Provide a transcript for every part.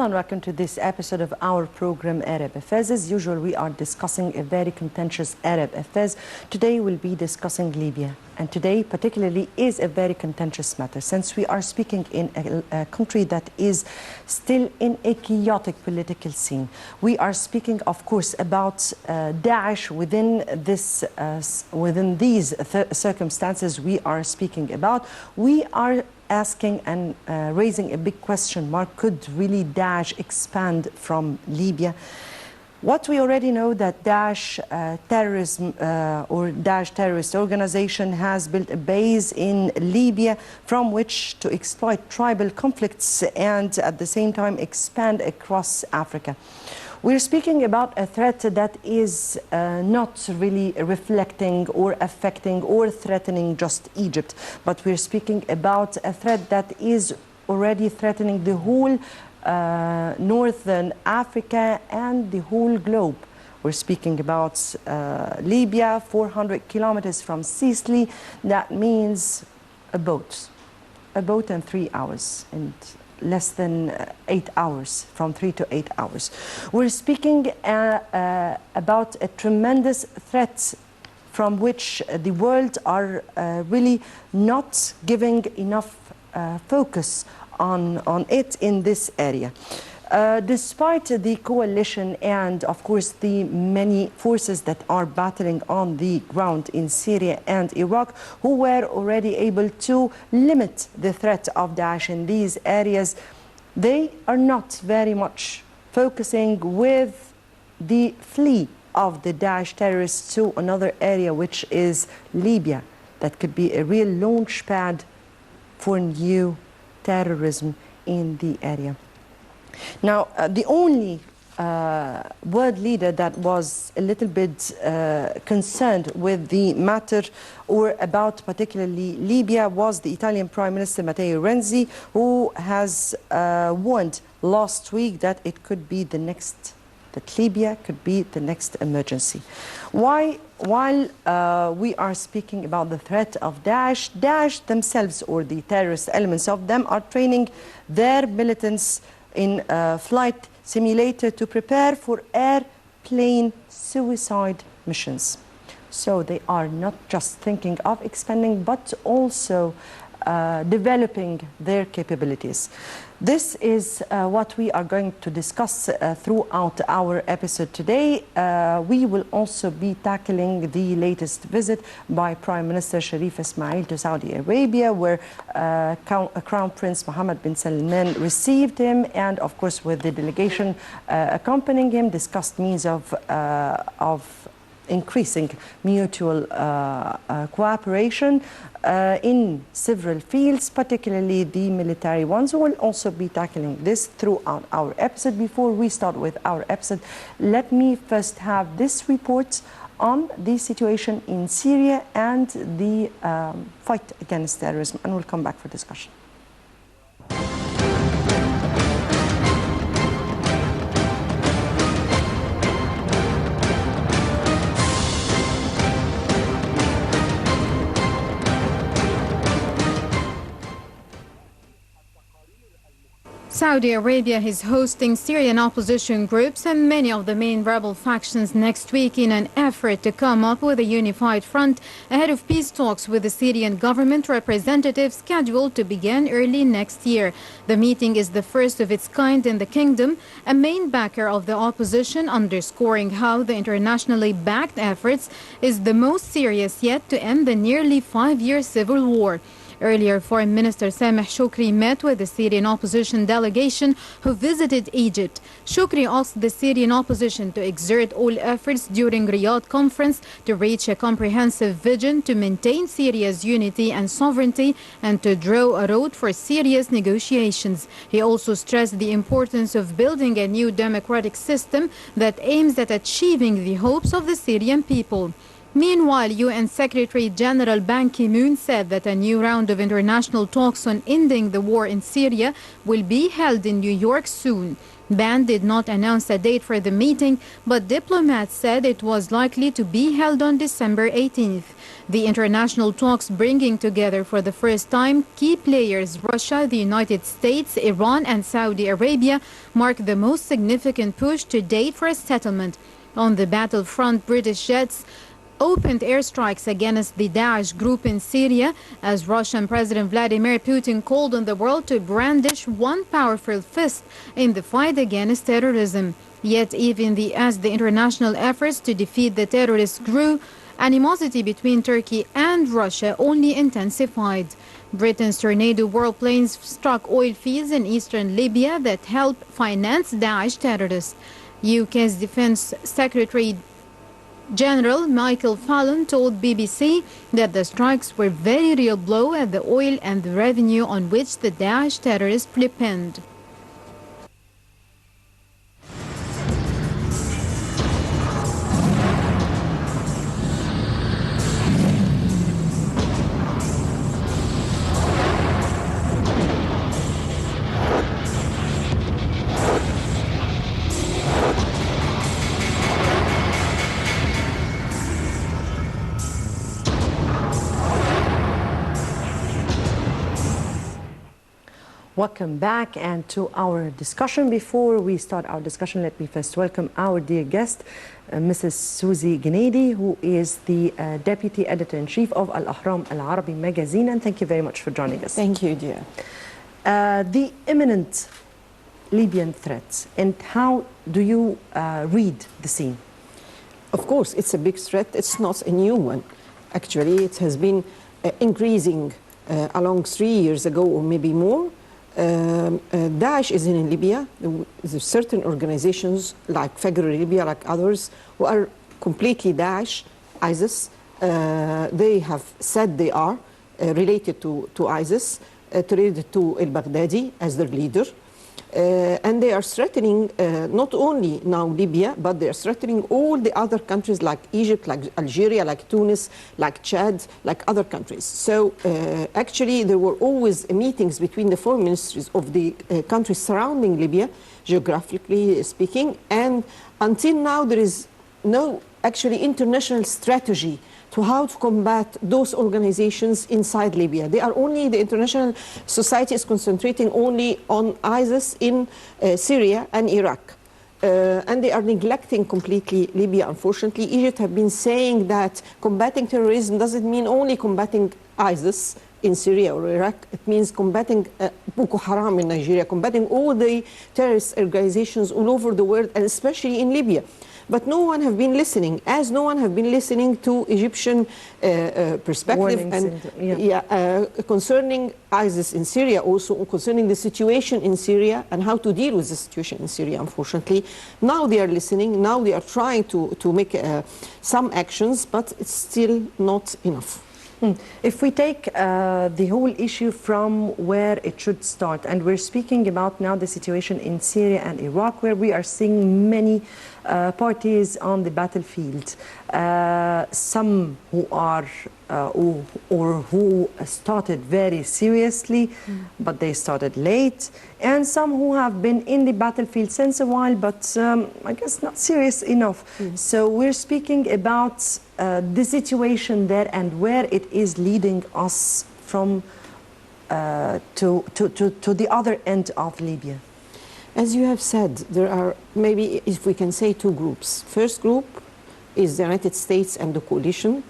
Hello and welcome to this episode of our program Arab Affairs. As usual, we are discussing a very contentious Arab affairs. Today we'll be discussing Libya. And today particularly is a very contentious matter since we are speaking in a country that is still in a chaotic political scene. We are speaking, of course, about Daesh within these circumstances we are speaking about. We are asking and raising a big question mark, could really Daesh expand from Libya? What we already know that Daesh terrorism or Daesh terrorist organization has built a base in Libya from which to exploit tribal conflicts and at the same time expand across Africa. We're speaking about a threat that is not really reflecting or affecting or threatening just Egypt, but we're speaking about a threat that is already threatening the whole northern Africa and the whole globe. We're speaking about Libya, 400 kilometers from Sicily. That means a boat in 3 hours and less than 8 hours, from 3 to 8 hours. We're speaking about a tremendous threat from which the world are really not giving enough focus on it in this area. Despite the coalition and, of course, the many forces that are battling on the ground in Syria and Iraq, who were already able to limit the threat of Daesh in these areas, they are not very much focusing with the flee of the Daesh terrorists to another area, which is Libya. That could be a real launch pad for new terrorism in the area. Now, the only world leader that was a little bit concerned with the matter or about particularly Libya was the Italian Prime Minister Matteo Renzi, who has warned last week that it could be the next, that Libya could be the next emergency. While we are speaking about the threat of Daesh themselves, or the terrorist elements of them, are training their militants in a flight simulator to prepare for airplane suicide missions. So they are not just thinking of expanding, but also developing their capabilities. This is what we are going to discuss throughout our episode today. We will also be tackling the latest visit by Prime Minister Sharif Ismail to Saudi Arabia, where Crown Prince Mohammed bin Salman received him, and of course with the delegation accompanying him, discussed means of increasing mutual cooperation in several fields, particularly the military ones. We will also be tackling this throughout our episode. Before we start with our episode, let me first have this report on the situation in Syria and the fight against terrorism, and we'll come back for discussion. Saudi Arabia is hosting Syrian opposition groups and many of the main rebel factions next week in an effort to come up with a unified front ahead of peace talks with the Syrian government representatives scheduled to begin early next year. The meeting is the first of its kind in the kingdom, a main backer of the opposition underscoring how the internationally backed efforts is the most serious yet to end the nearly 5-year civil war. Earlier, Foreign Minister Sameh Shoukry met with the Syrian opposition delegation who visited Egypt. Shoukry asked the Syrian opposition to exert all efforts during Riyadh conference to reach a comprehensive vision to maintain Syria's unity and sovereignty and to draw a road for serious negotiations. He also stressed the importance of building a new democratic system that aims at achieving the hopes of the Syrian people. Meanwhile, UN Secretary General Ban Ki-moon said that a new round of international talks on ending the war in Syria will be held in New York soon. Ban did not announce a date for the meeting, but diplomats said it was likely to be held on December 18th. The international talks bringing together for the first time key players Russia, the United States, Iran and Saudi Arabia mark the most significant push to date for a settlement. On the battlefront, British jets opened airstrikes against the Daesh group in Syria as Russian President Vladimir Putin called on the world to brandish one powerful fist in the fight against terrorism. Yet even as the international efforts to defeat the terrorists grew, animosity between Turkey and Russia only intensified. Britain's Tornado warplanes struck oil fields in eastern Libya that help finance Daesh terrorists. UK's Defence Secretary General Michael Fallon told BBC that the strikes were a very real blow at the oil and the revenue on which the Daesh terrorists depend. Welcome back and to our discussion. Before we start our discussion, let me first welcome our dear guest, Mrs. Susie Gennady, who is the Deputy Editor-in-Chief of Al-Ahram Al-Arabi magazine, and thank you very much for joining us. Thank you, dear. The imminent Libyan threat, and how do you read the scene? Of course, it's a big threat. It's not a new one. Actually, it has been increasing along 3 years ago or maybe more. Daesh is in Libya. There's certain organizations like Fajr Libya, like others, who are completely Daesh, ISIS. They have said they are related to ISIS, related to al-Baghdadi as their leader. And they are threatening not only now Libya, but they are threatening all the other countries like Egypt, like Algeria, like Tunis, like Chad, like other countries. So actually there were always meetings between the foreign ministries of the countries surrounding Libya, geographically speaking, and until now there is no actually international strategy to how to combat those organizations inside Libya. They are only, the international society is concentrating only on ISIS in Syria and Iraq. And they are neglecting completely Libya, unfortunately. Egypt have been saying that combating terrorism doesn't mean only combating ISIS in Syria or Iraq. It means combating Boko Haram in Nigeria, combating all the terrorist organizations all over the world, and especially in Libya. But no one have been listening, as no one have been listening to Egyptian perspective concerning ISIS in Syria, also concerning the situation in Syria and how to deal with the situation in Syria, unfortunately. Now they are listening, now they are trying to make some actions, but it's still not enough. If we take the whole issue from where it should start, and we're speaking about now the situation in Syria and Iraq, where we are seeing many parties on the battlefield, some who are who started very seriously, but they started late, and some who have been in the battlefield since a while, but I guess not serious enough. So we're speaking about the situation there and where it is leading us from to the other end of Libya. As you have said, there are maybe, if we can say, two groups. First group is the United States and the coalition,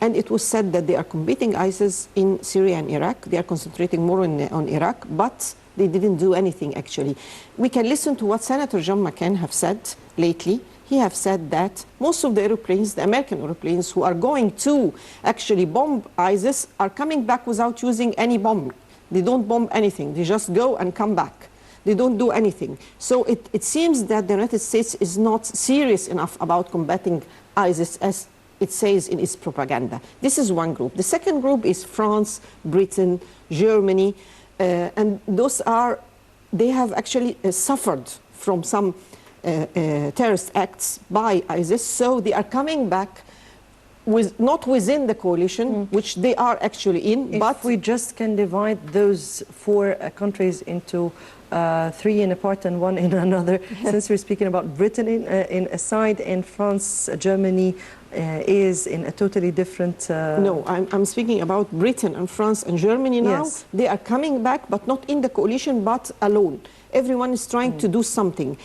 and it was said that they are combating ISIS in Syria and Iraq. They are concentrating more on Iraq, but they didn't do anything actually. We can listen to what Senator John McCain have said lately. He have said that most of the airplanes, the American airplanes who are going to actually bomb ISIS are coming back without using any bomb. They don't bomb anything. They just go and come back. They don't do anything. So it seems that the United States is not serious enough about combating ISIS as it says in its propaganda. This is one group. The second group is France, Britain, Germany, and those are, they have actually suffered from some terrorist acts by ISIS, so they are coming back not within the coalition, which they are actually in. But we just can divide those four countries into three in a part and one in another. Since we're speaking about Britain in a side and France, Germany is in a totally different... No, I'm speaking about Britain and France and Germany now. Yes. They are coming back, but not in the coalition, but alone. Everyone is trying to do something.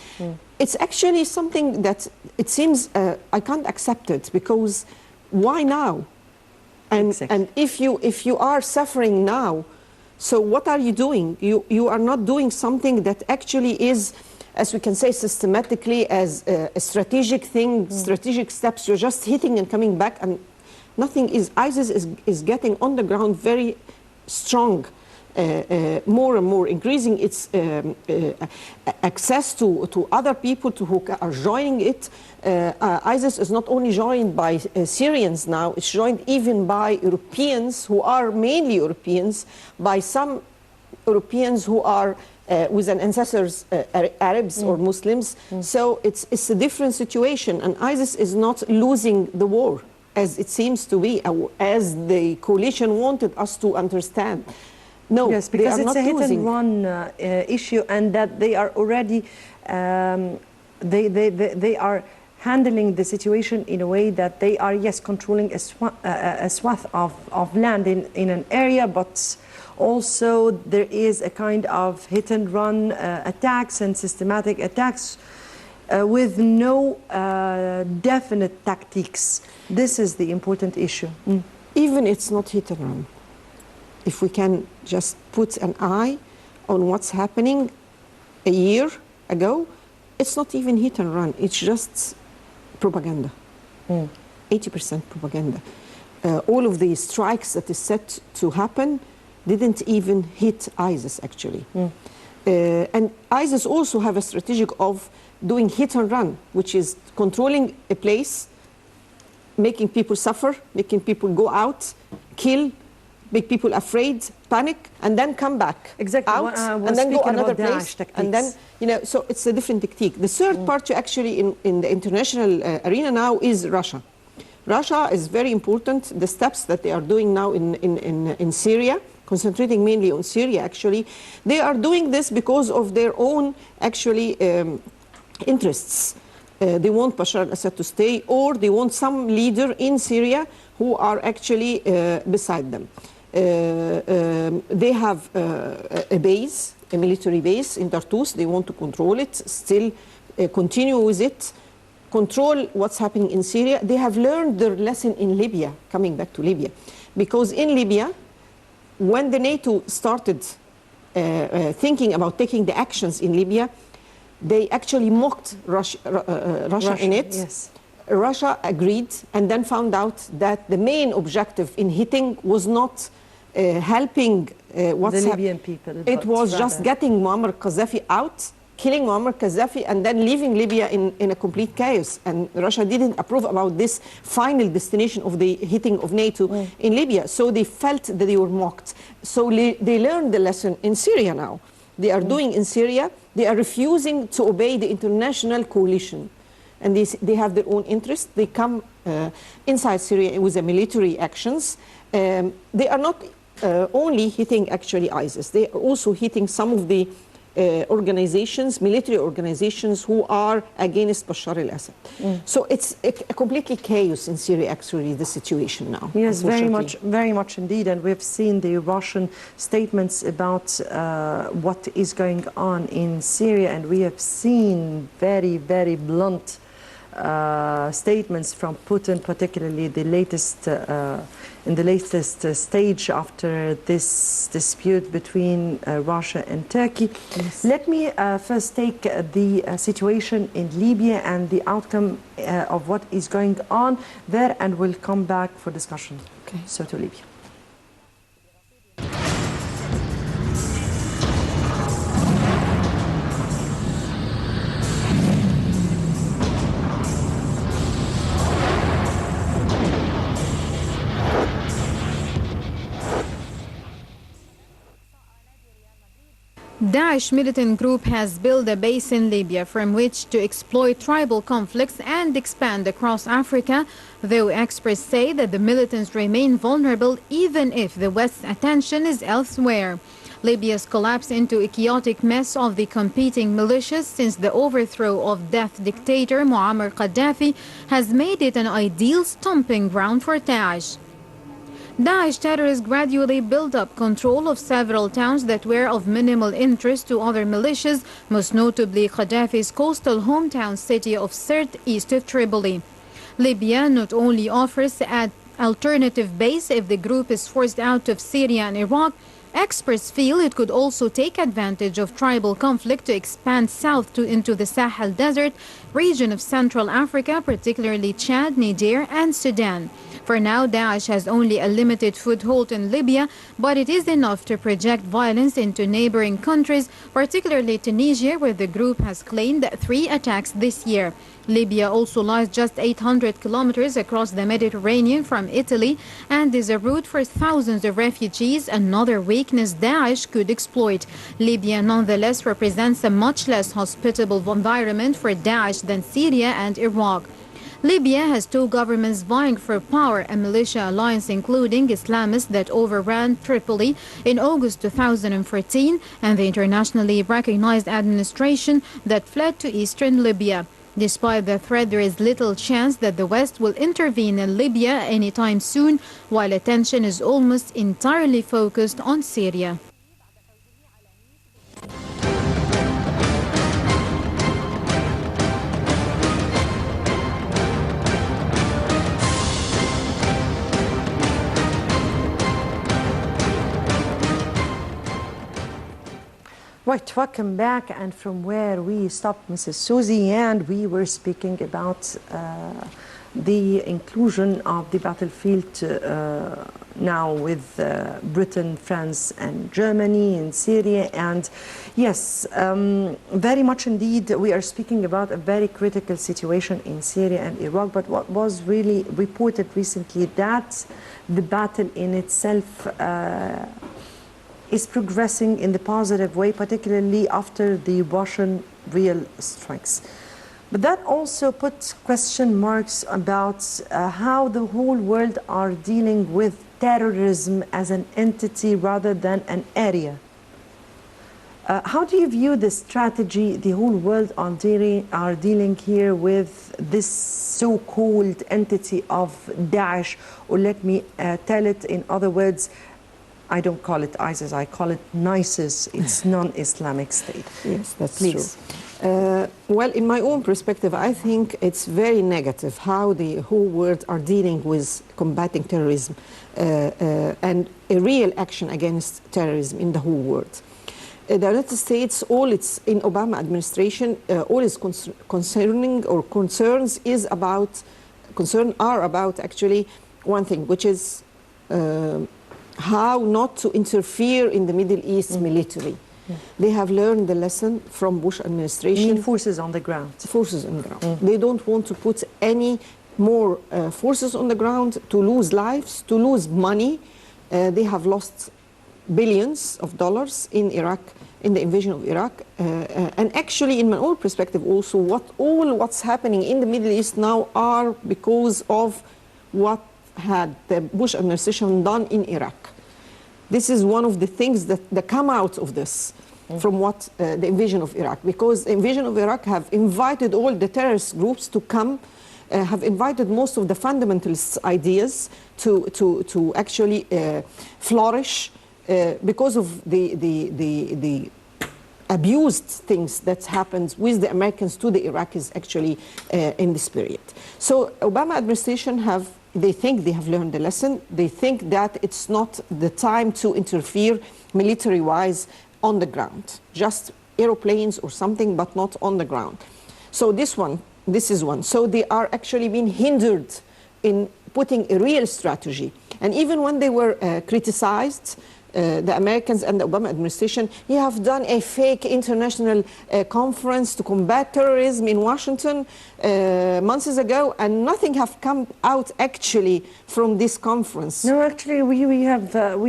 It's actually something that it seems I can't accept it, because why now? And if you are suffering now, so what are you doing? You are not doing something that actually is, as we can say, systematically as a strategic thing, strategic steps. You're just hitting and coming back, and nothing is. ISIS is getting on the ground very strong, more and more, increasing its access to other people who are joining it. ISIS is not only joined by Syrians now, it's joined even by Europeans, who are mainly Europeans, by some Europeans who are with an ancestors Arabs or Muslims. So it's a different situation, and ISIS is not losing the war, as it seems to be, as the coalition wanted us to understand. No, yes, because it's a hit-and-run issue, and that they are already they are handling the situation in a way that they are, yes, controlling a swath of land in an area, but also there is a kind of hit-and-run attacks and systematic attacks with no definite tactics. This is the important issue. Even it's not hit-and-run. If we can just put an eye on what's happening a year ago, it's not even hit and run, it's just propaganda. 80% propaganda. All of the strikes that is set to happen didn't even hit ISIS, actually. And ISIS also have a strategy of doing hit and run, which is controlling a place, making people suffer, making people go out, kill, make people afraid, panic, and then come back out, and then go another place, and then, so it's a different technique. The third part actually in the international arena now is Russia. Russia is very important. The steps that they are doing now in Syria, concentrating mainly on Syria actually, they are doing this because of their own actually interests. They want Bashar al-Assad to stay, or they want some leader in Syria who are actually beside them. They have a base, a military base in Tartus. They want to control it, still continue with it, control what's happening in Syria. They have learned their lesson in Libya, coming back to Libya. Because in Libya, when the NATO started thinking about taking the actions in Libya, they actually mocked Russia in it. Yes. Russia agreed, and then found out that the main objective in hitting was not helping what's the Libyan people. It was just getting Muammar Gaddafi out, killing Muammar Gaddafi, and then leaving Libya in a complete chaos. And Russia didn't approve about this final destination of the hitting of NATO in Libya. So they felt that they were mocked. So they learned the lesson in Syria now. They are doing in Syria, they are refusing to obey the international coalition. And they have their own interests. They come inside Syria with the military actions. They are not only hitting actually ISIS. They are also hitting some of the organizations, military organizations, who are against Bashar al-Assad. So it's a completely chaos in Syria, actually, the situation now. Yes, very much indeed. And we've seen the Russian statements about what is going on in Syria, and we have seen very, very blunt statements from Putin, particularly the latest in the latest stage after this dispute between Russia and Turkey. Yes. Let me first take the situation in Libya and the outcome of what is going on there, and we'll come back for discussion. Okay. So to Libya. Daesh militant group has built a base in Libya from which to exploit tribal conflicts and expand across Africa, though experts say that the militants remain vulnerable even if the West's attention is elsewhere. Libya's collapse into a chaotic mess of the competing militias since the overthrow of death dictator Muammar Gaddafi has made it an ideal stomping ground for Daesh. Daesh terrorists gradually built up control of several towns that were of minimal interest to other militias, most notably Gaddafi's coastal hometown city of Sirte, east of Tripoli. Libya not only offers an alternative base if the group is forced out of Syria and Iraq, experts feel it could also take advantage of tribal conflict to expand south into the Sahel Desert region of Central Africa, particularly Chad, Niger, and Sudan. For now, Daesh has only a limited foothold in Libya, but it is enough to project violence into neighboring countries, particularly Tunisia, where the group has claimed 3 attacks this year. Libya also lies just 800 kilometers across the Mediterranean from Italy and is a route for thousands of refugees, another weakness Daesh could exploit. Libya nonetheless represents a much less hospitable environment for Daesh than Syria and Iraq. Libya has 2 governments vying for power, a militia alliance including Islamists that overran Tripoli in August 2014 and the internationally recognized administration that fled to eastern Libya. Despite the threat, there is little chance that the West will intervene in Libya anytime soon, while attention is almost entirely focused on Syria. Right, welcome back. And from where we stopped, Mrs. Susie, and we were speaking about the inclusion of the battlefield now with Britain, France, and Germany in Syria. And yes, very much indeed, we are speaking about a very critical situation in Syria and Iraq. But what was really reported recently, that the battle in itself is progressing in the positive way, particularly after the Russian real strikes. But that also puts question marks about how the whole world are dealing with terrorism as an entity rather than an area. How do you view the strategy the whole world are dealing here with this so-called entity of Daesh, or let me tell it in other words, I don't call it ISIS, I call it NISIS. It's non-Islamic State. Yes, that's Please. true. Well, in my own perspective, I think it's very negative how the whole world are dealing with combating terrorism and a real action against terrorism in the whole world. The United States, all its in Obama administration, all its concerns are about actually one thing, which is how not to interfere in the Middle East militarily. They have learned the lesson from Bush administration. You mean forces on the ground? Forces on the ground. They don't want to put any more forces on the ground to lose lives, to lose money. They have lost billions of dollars in Iraq, in the invasion of Iraq. And actually, in my own perspective also, what's happening in the Middle East now are because of what had the Bush administration done in Iraq. This is one of the things that come out of this from what the invasion of Iraq, because the invasion of Iraq have invited all the terrorist groups to come, have invited most of the fundamentalist ideas to actually flourish because of the abused things that happened with the Americans to the Iraqis actually in this period. So Obama administration they think they have learned the lesson. They think that it's not the time to interfere military-wise on the ground, just aeroplanes or something, but not on the ground. So this is one. So they are actually being hindered in putting a real strategy. And even when they were criticized the Americans and the Obama administration, you have done a fake international conference to combat terrorism in Washington months ago, and nothing have come out actually from this conference. No, actually, we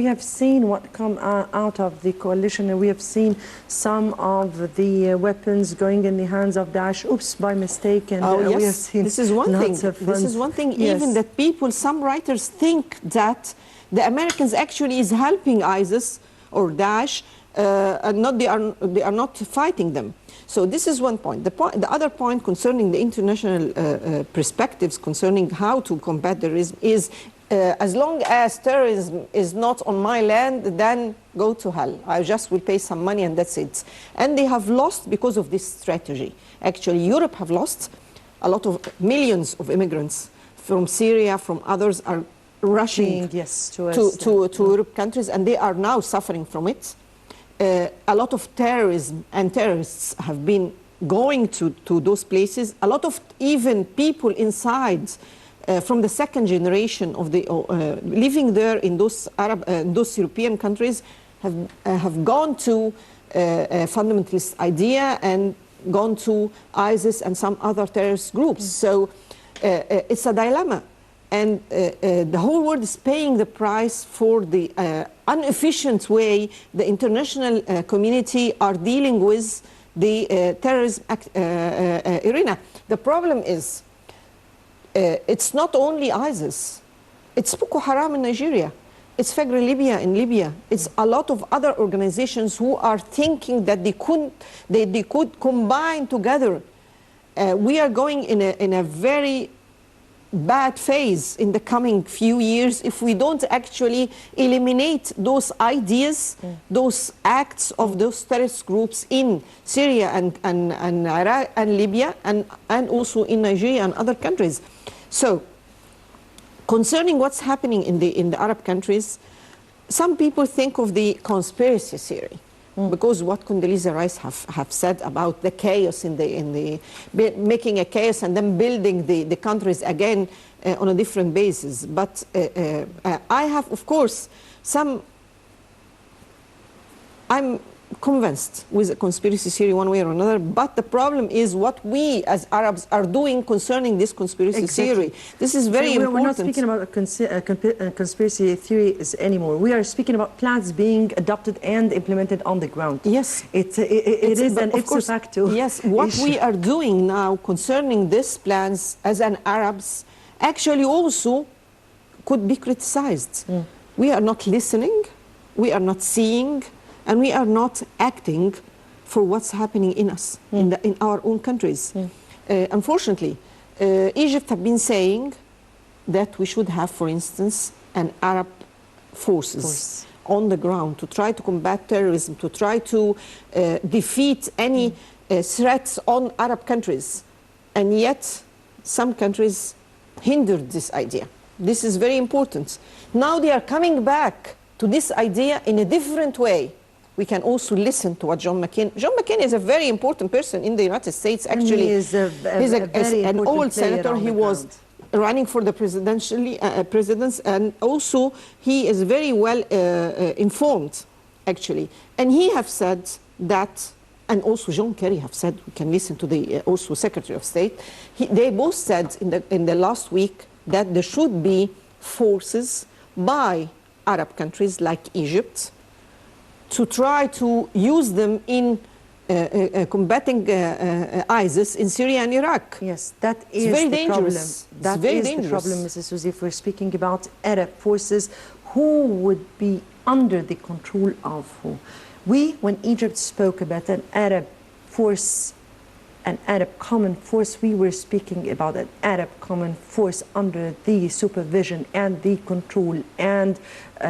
have seen what come out of the coalition, and we have seen some of the weapons going in the hands of Daesh. Oops, by mistake, and yes. we have seen this is one thing. This is one thing. Yes. Even that people, some writers think that the Americans actually is helping ISIS or Daesh, and they are not fighting them. So this is one point. The other point concerning the international perspectives concerning how to combat terrorism is, as long as terrorism is not on my land, then go to hell. I just will pay some money and that's it. And they have lost because of this strategy. Actually, Europe have lost a lot of millions of immigrants from Syria, from others are rushing to Europe countries, and they are now suffering from it. A lot of terrorism and terrorists have been going to those places. A lot of even people inside from the second generation of the living there in those those European countries have gone to a fundamentalist idea and gone to ISIS and some other terrorist groups. So it's a dilemma. And the whole world is paying the price for the inefficient way the international community are dealing with the terrorism arena. The problem is, it's not only ISIS. It's Boko Haram in Nigeria. It's Fagr Libya in Libya. It's a lot of other organizations who are thinking that they could combine together. We are going in a very bad phase in the coming few years if we don't actually eliminate those ideas, those acts of those terrorist groups in Syria and Iraq and Libya and also in Nigeria and other countries. So, concerning what's happening in the Arab countries, some people think of the conspiracy theory. Because what Condoleezza Rice have said about the chaos making a chaos and then building the countries again on a different basis. But I have, of course, I'm convinced with a conspiracy theory one way or another, but the problem is what we as Arabs are doing concerning this conspiracy theory. This is very important. We're not speaking about a conspiracy theories anymore. We are speaking about plans being adopted and implemented on the ground. Yes. It is an ipso facto. Yes, what we are doing now concerning these plans as an Arabs actually also could be criticized. We are not listening, we are not seeing, and we are not acting for what's happening in us, in our own countries. Unfortunately, Egypt have been saying that we should have, for instance, an Arab forces on the ground to try to combat terrorism, to try to defeat any threats on Arab countries. And yet, some countries hindered this idea. This is very important. Now they are coming back to this idea in a different way. We can also listen to what John McCain. John McCain is a very important person in the United States. Actually, he's an old senator. He was running for the presidents, and also he is very well informed, actually. And he have said that, and also John Kerry have said. We can listen to the also Secretary of State. They both said in the last week that there should be forces by Arab countries like Egypt to try to use them in combating ISIS in Syria and Iraq. Yes, that is very the dangerous. problem. That is the problem, Mrs. Suzy, if we're speaking about Arab forces, who would be under the control of who? When Egypt spoke about an Arab force, an Arab common force, we were speaking about an Arab common force under the supervision and the control and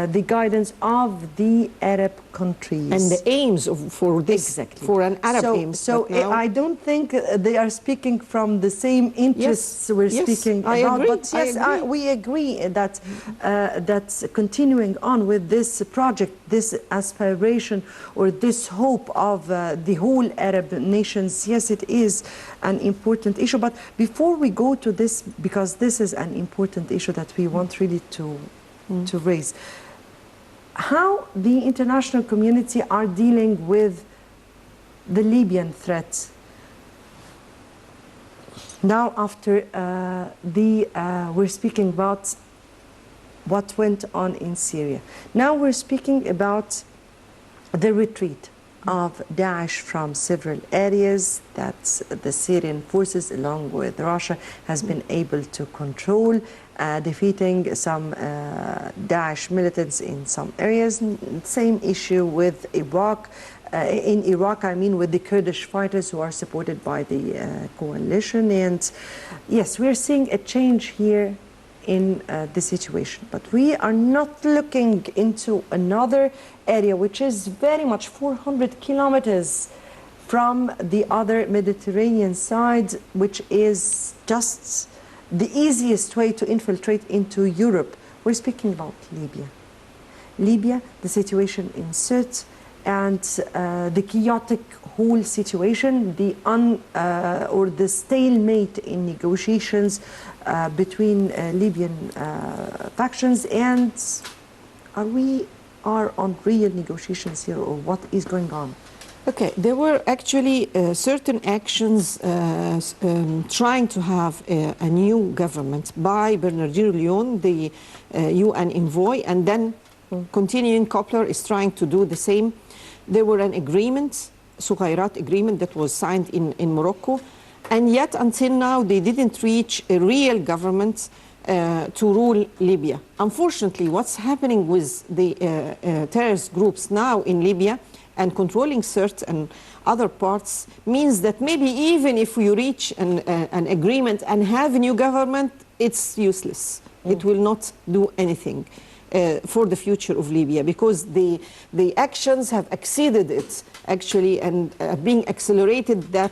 the guidance of the Arab countries. And the aims for this, exactly. For an Arab aim. So I don't think they are speaking from the same interests we're speaking about. Agree. But yes, we agree that that's continuing on with this project, this aspiration or this hope of the whole Arab nations. Yes, it is an important issue. But before we go to this, because this is an important issue that we want really to raise. how the international community are dealing with the Libyan threat. Now, after we're speaking about what went on in Syria. Now we're speaking about the retreat of Daesh from several areas that the Syrian forces, along with Russia, has been able to control, defeating some Daesh militants in some areas. Same issue with Iraq. In Iraq, I mean, with the Kurdish fighters who are supported by the coalition. And yes, we're seeing a change here in the situation. But we are not looking into another area which is very much 400 kilometers from the other Mediterranean side, which is just the easiest way to infiltrate into Europe. We're speaking about Libya. Libya, the situation in Sirte, and the chaotic whole situation, the stalemate in negotiations between Libyan factions, and we are on real negotiations here, or what is going on? Okay, there were actually certain actions trying to have a new government by Bernardino Leon, the UN envoy, and then continuing Koppler is trying to do the same. There were an agreement, Sukhairat agreement, that was signed in Morocco, and yet until now they didn't reach a real government to rule Libya. Unfortunately, what's happening with the terrorist groups now in Libya and controlling Sirte and other parts means that maybe even if we reach an agreement and have a new government, it's useless. It will not do anything for the future of Libya, because the actions have exceeded it actually, and being accelerated, that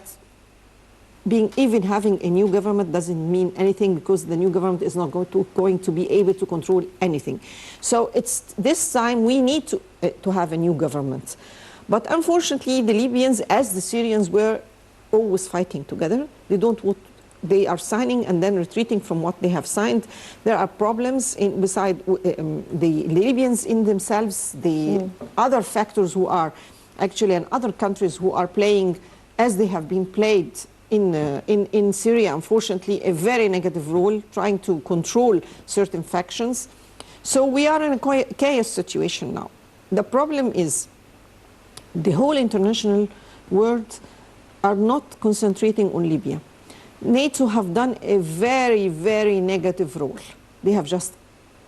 even having a new government doesn't mean anything, because the new government is not going to be able to control anything. So it's this time we need to have a new government. But unfortunately, the Libyans, as the Syrians, were always fighting together. They are signing and then retreating from what they have signed. There are problems beside the Libyans in themselves, the other factors who are actually, and other countries who are playing, as they have been played in Syria, unfortunately, a very negative role, trying to control certain factions. So we are in a chaos situation now. The problem is the whole international world are not concentrating on Libya. NATO have done a very, very negative role. They have just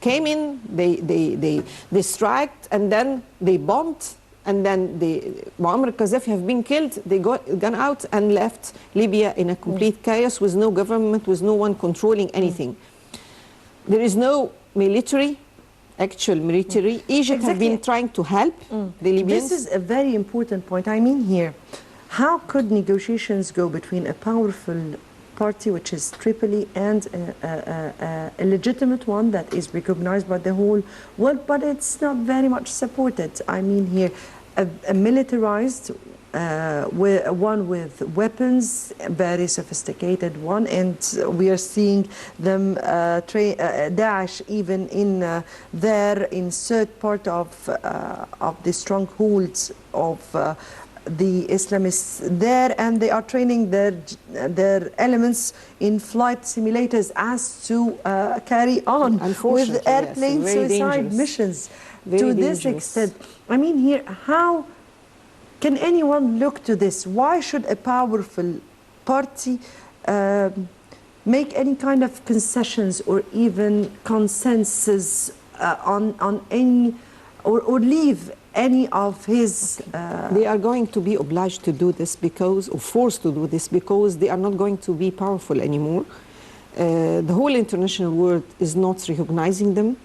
came in, they striked, and then they bombed, and then Muammar Gaddafi have been killed. They gone out and left Libya in a complete chaos, with no government, with no one controlling anything. There is no actual military. Egypt have been trying to help the Libyans. This is a very important point. I mean here, how could negotiations go between a powerful party, which is Tripoli, and a legitimate one that is recognized by the whole world, but it's not very much supported? I mean here, a militarized one with weapons, very sophisticated one, and we are seeing them Daesh even in in certain part of the strongholds of the Islamists there, and they are training their elements in flight simulators as to carry on with airplane suicide missions to this extent. I mean here, how can anyone look to this? Why should a powerful party make any kind of concessions or even consensus on any, or leave any of his... They are going to be obliged to do this because, or forced to do this, because they are not going to be powerful anymore. The whole international world is not recognizing them.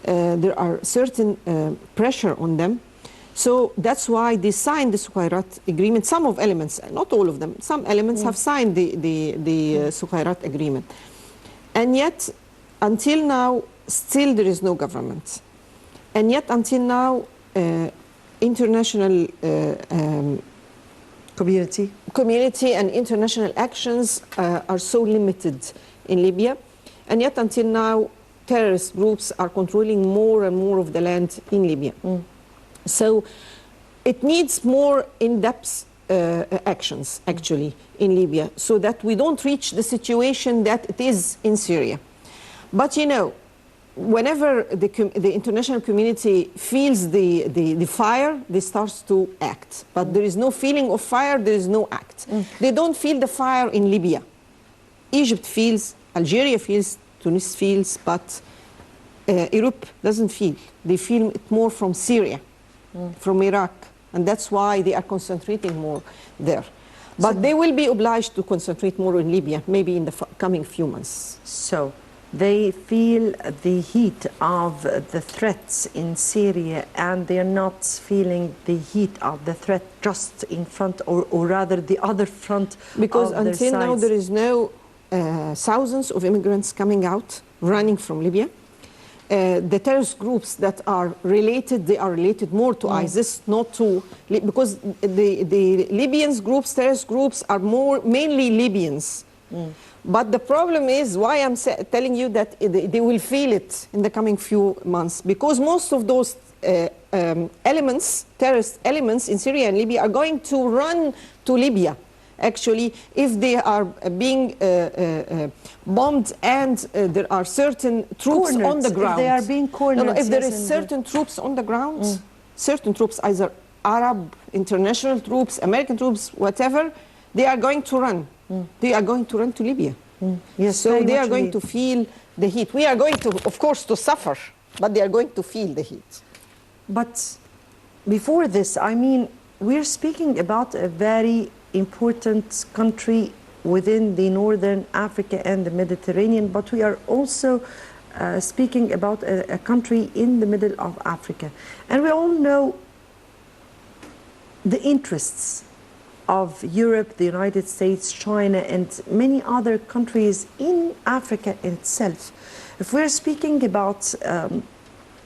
There are certain pressure on them. So that's why they signed the Sukhairat agreement. Some of elements, not all of them, some elements have signed the Sukhairat agreement. And yet, until now, still there is no government. And yet, until now, international community and international actions are so limited in Libya. And yet, until now, terrorist groups are controlling more and more of the land in Libya. So it needs more in-depth actions, actually, in Libya, so that we don't reach the situation that it is in Syria. But, you know, whenever the international community feels the fire, they start to act. But there is no feeling of fire, there is no act. They don't feel the fire in Libya. Egypt feels, Algeria feels, Tunis feels, but Europe doesn't feel. They feel it more from Syria, from Iraq. And that's why they are concentrating more there. But they will be obliged to concentrate more in Libya, maybe in the coming few months. So they feel the heat of the threats in Syria, and they're not feeling the heat of the threat just in front, or rather the other front. Because of until now there is no thousands of immigrants coming out, running from Libya. The terrorist groups that are related, they are related more to ISIS, not to, because the Libyans groups, terrorist groups are mainly Libyans. But the problem is, why I'm telling you that they will feel it in the coming few months, because most of those elements, terrorist elements in Syria and Libya are going to run to Libya. Actually, if they are being bombed and there are certain troops on the ground. If they are being cornered. If there is certain troops on the ground, certain troops, either Arab, international troops, American troops, whatever, they are going to run. They are going to run to Libya. Yes, so they are going to feel the heat. We are going to, of course, to suffer, but they are going to feel the heat. But before this, I mean, we're speaking about a very important country within the Northern Africa and the Mediterranean, but we are also speaking about a country in the middle of Africa. And we all know the interests of Europe, the United States, China, and many other countries in Africa itself. If we're speaking about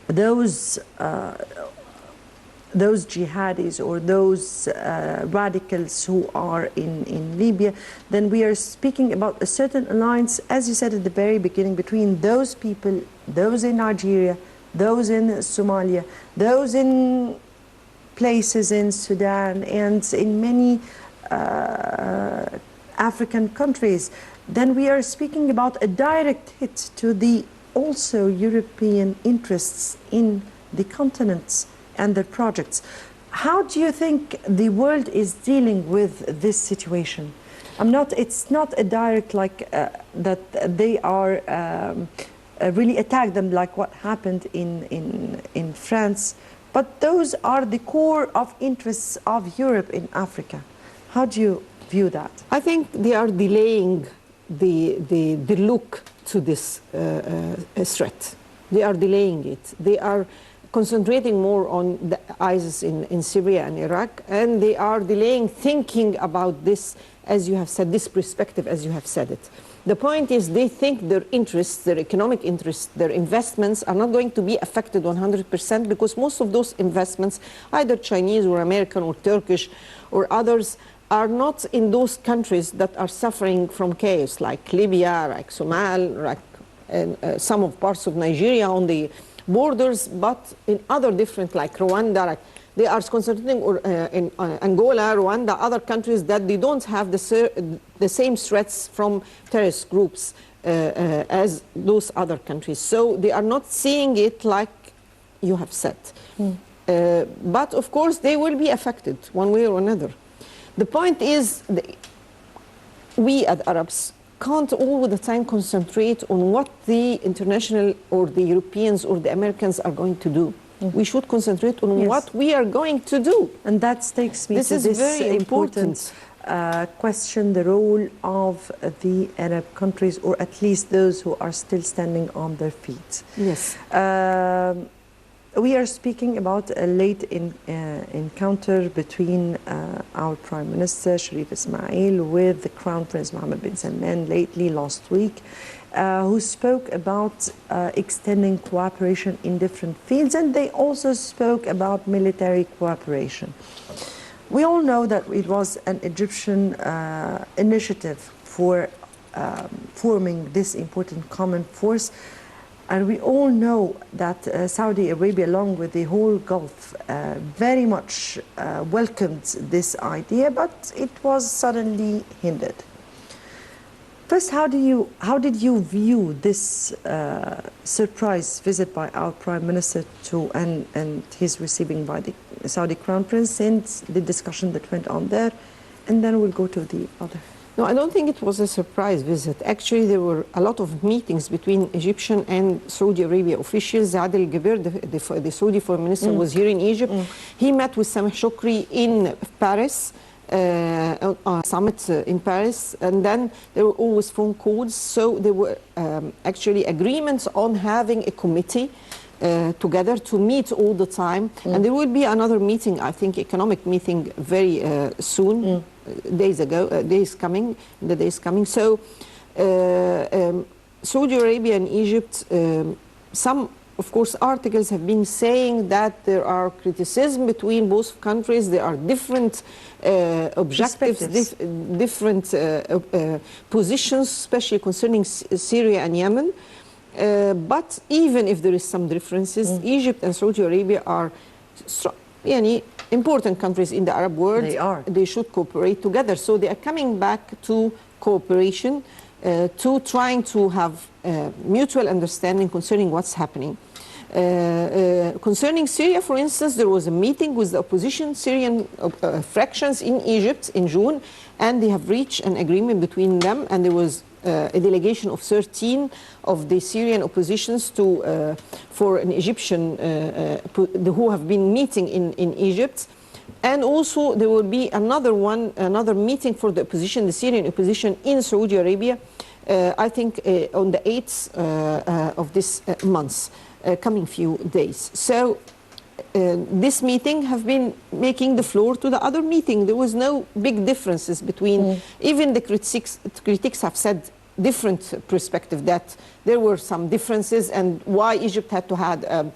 those jihadis or those radicals who are in Libya, then we are speaking about a certain alliance, as you said at the very beginning, between those people, those in Nigeria, those in Somalia, those in places in Sudan, and in many African countries. Then we are speaking about a direct hit to the also European interests in the continents and their projects. How do you think the world is dealing with this situation? It's not a direct like that they are really attack them like what happened in France, but those are the core of interests of Europe in Africa. How do you view that? I think they are delaying the look to this threat. They are delaying it. They are concentrating more on the ISIS in Syria and Iraq, and they are delaying thinking about this, as you have said, this perspective, as you have said it. The point is, they think their interests, their economic interests, their investments are not going to be affected 100%, because most of those investments, either Chinese or American or Turkish or others, are not in those countries that are suffering from chaos, like Libya, like Somalia, like some of parts of Nigeria on the borders, but in other different, like Rwanda, like they are concentrating in Angola, Rwanda, other countries that they don't have the same threats from terrorist groups as those other countries. So they are not seeing it like you have said. But of course they will be affected one way or another. The point is, we as Arabs can't all the time concentrate on what the international or the Europeans or the Americans are going to do. We should concentrate on what we are going to do. And that takes me to this very important question, the role of the Arab countries, or at least those who are still standing on their feet. Yes. We are speaking about a late encounter between our Prime Minister, Sharif Ismail, with the Crown Prince Mohammed bin Salman lately, last week, who spoke about extending cooperation in different fields, and they also spoke about military cooperation. We all know that it was an Egyptian initiative for forming this important common force. And we all know that Saudi Arabia, along with the whole Gulf, very much welcomed this idea, but it was suddenly hindered. First, how did you view this surprise visit by our Prime Minister and his receiving by the Saudi Crown Prince, and the discussion that went on there, and then we'll go to the other. No, I don't think it was a surprise visit. Actually, there were a lot of meetings between Egyptian and Saudi Arabia officials. Adel Gabir, the Saudi Foreign Minister, was here in Egypt. He met with Sameh Shoukry in Paris, summit in Paris, and then there were always phone calls. So there were actually agreements on having a committee together to meet all the time. And there will be another meeting, I think, economic meeting very soon. Days coming. So Saudi Arabia and Egypt, some, of course, articles have been saying that there are criticism between both countries. There are different objectives, different positions, especially concerning Syria and Yemen. But even if there is some differences, Egypt and Saudi Arabia are important countries in the Arab world. They are. They should cooperate together. So they are coming back to cooperation, to trying to have mutual understanding concerning what's happening. Concerning Syria, for instance, there was a meeting with the opposition Syrian fractions in Egypt in June, and they have reached an agreement between them, and there was a delegation of 13 of the Syrian oppositions for an Egyptian who have been meeting in Egypt. And also there will be another meeting for the opposition, the Syrian opposition in Saudi Arabia, I think on the 8th of this month, coming few days. So this meeting have been making the floor to the other meeting. There was no big differences between, even the critics have said different perspective, that there were some differences and why Egypt had to have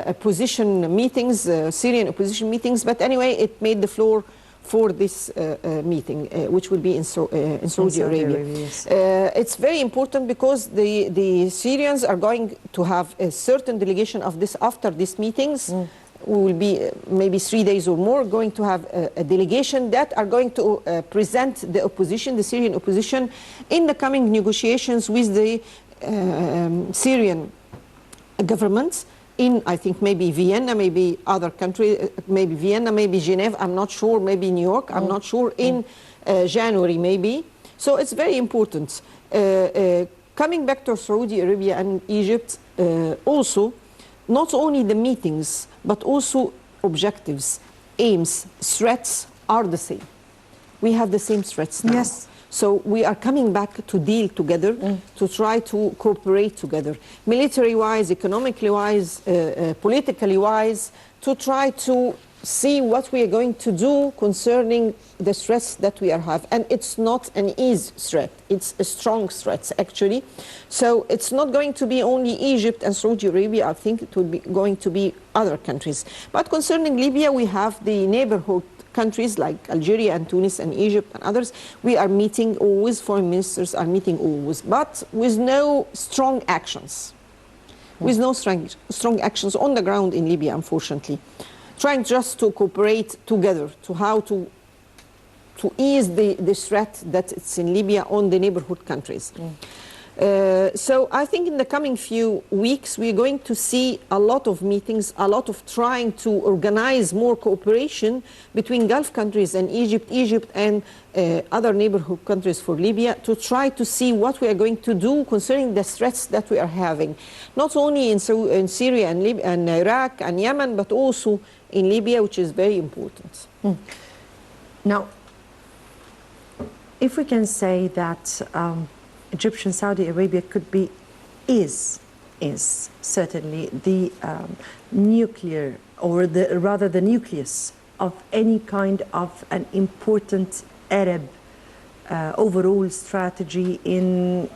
opposition meetings, Syrian opposition meetings. But anyway, it made the floor for this meeting, which will be in Saudi Arabia. Yes. It's very important because the Syrians are going to have a certain delegation of this after these meetings. We will be maybe 3 days or more going to have a delegation that are going to present the opposition, the Syrian opposition, in the coming negotiations with the Syrian government in, I think, maybe Vienna, maybe other country, maybe Vienna, maybe Geneva, I'm not sure, maybe New York, I'm not sure, in January maybe. So it's very important. Coming back to Saudi Arabia and Egypt, also, not only the meetings, but also objectives, aims, threats are the same. We have the same threats now. Yes. So we are coming back to deal together, to try to cooperate together, military-wise, economically-wise, politically-wise, to try to see what we are going to do concerning the threats that we are having. And it's not an easy threat, it's a strong threat, actually. So it's not going to be only Egypt and Saudi Arabia, I think it will be going to be other countries. But concerning Libya, we have the neighborhood countries like Algeria and Tunis and Egypt and others. We are meeting always, foreign ministers are meeting always, but with no strong actions. With no strong actions on the ground in Libya, unfortunately. Trying just to cooperate together to how to ease the threat that it's in Libya on the neighborhood countries. So I think in the coming few weeks we're going to see a lot of meetings, a lot of trying to organize more cooperation between Gulf countries and Egypt and other neighborhood countries for Libya, to try to see what we are going to do concerning the threats that we are having, not only in Syria and Iraq and Yemen, but also in Libya, which is very important. Now, if we can say that Egyptian Saudi Arabia could be, is certainly the nuclear, or rather the nucleus of any kind of an important Arab overall strategy in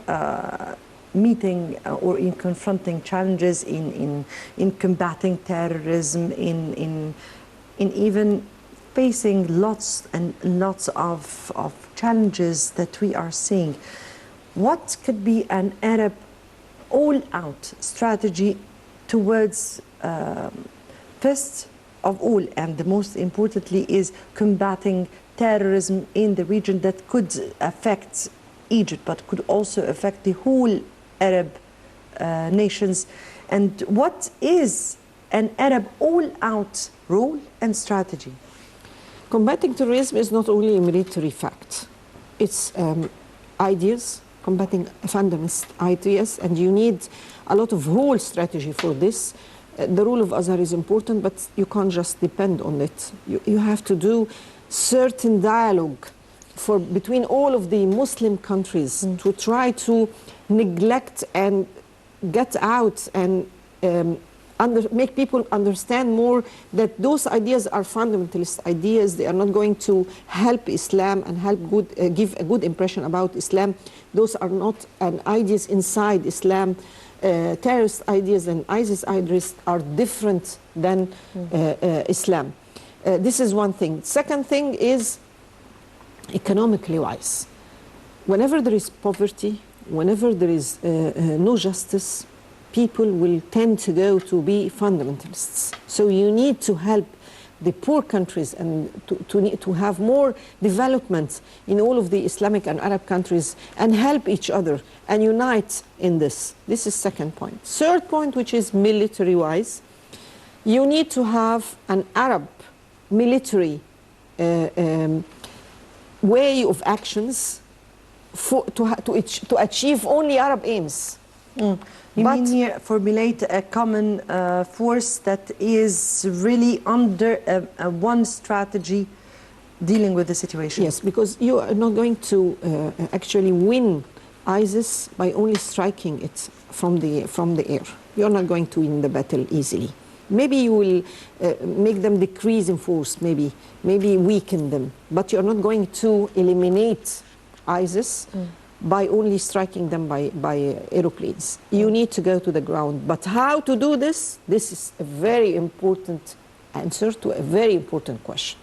meeting or in confronting challenges, in combating terrorism, in even facing lots and lots of challenges that we are seeing. What could be an Arab all-out strategy towards first of all, and the most importantly, is combating terrorism in the region that could affect Egypt, but could also affect the whole Arab nations. And what is an Arab all-out role and strategy? Combating terrorism is not only a military fact. It's ideas, combating fundamentalist ideas, and you need a lot of whole strategy for this. The role of Azhar is important, but you can't just depend on it. You have to do certain dialogue between all of the Muslim countries to try to neglect and get out and make people understand more that those ideas are fundamentalist ideas. They are not going to help Islam and give a good impression about Islam. Those are not ideas inside Islam. Terrorist ideas and ISIS ideas are different than Islam. This is one thing. Second thing is economically wise. Whenever there is poverty, whenever there is no justice, people will tend to go to be fundamentalists. So you need to help the poor countries and to have more development in all of the Islamic and Arab countries and help each other and unite in this. This is second point. Third point, which is military-wise, you need to have an Arab military way of actions to achieve only Arab aims. You mean here formulate a common force that is really under one strategy dealing with the situation? Yes, because you are not going to actually win ISIS by only striking it from the air. You're not going to win the battle easily. Maybe you will make them decrease in force, maybe weaken them, but you're not going to eliminate ISIS by only striking them by aeroplanes. You need to go to the ground. But how to do this? This is a very important answer to a very important question.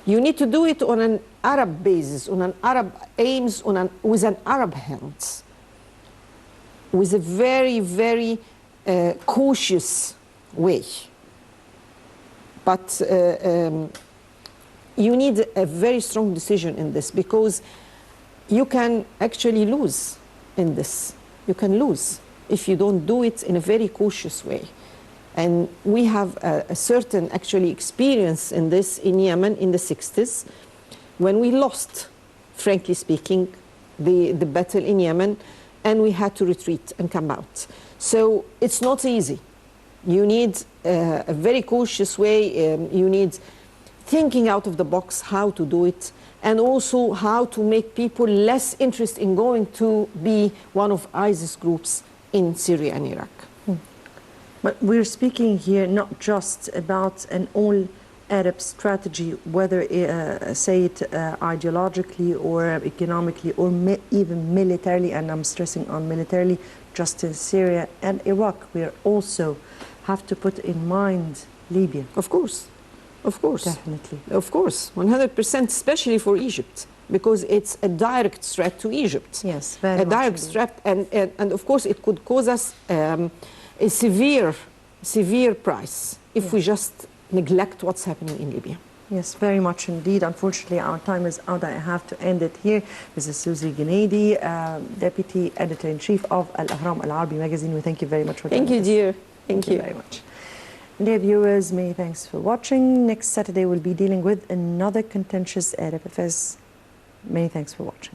You need to do it on an Arab basis, on an Arab aims, with an Arab hands, with a very, very cautious way. But you need a very strong decision in this, because you can actually lose in this. You can lose if you don't do it in a very cautious way. And we have a certain actually experience in this in Yemen in the 60s, when we lost, frankly speaking, the battle in Yemen, and we had to retreat and come out. So it's not easy. You need a very cautious way. You need thinking out of the box how to do it, and also how to make people less interested in going to be one of ISIS groups in Syria and Iraq. But we're speaking here not just about an all-Arab strategy, whether say it ideologically or economically or even militarily, and I'm stressing on militarily, just in Syria and Iraq. We also have to put in mind Libya. Of course. Of course. Definitely. Of course, 100%, especially for Egypt, because it's a direct threat to Egypt. Yes, very much. A direct threat, and of course it could cause us a severe price if we just neglect what's happening in Libya. Yes, very much indeed. Unfortunately, our time is out. I have to end it here. Mrs. Susie Gnaidi, Deputy Editor-in-Chief of Al-Ahram Al-Arabi magazine. We thank you very much for Thank you, dear. Thank you very much. Dear viewers, many thanks for watching. Next Saturday, we'll be dealing with another contentious Arab affairs. Many thanks for watching.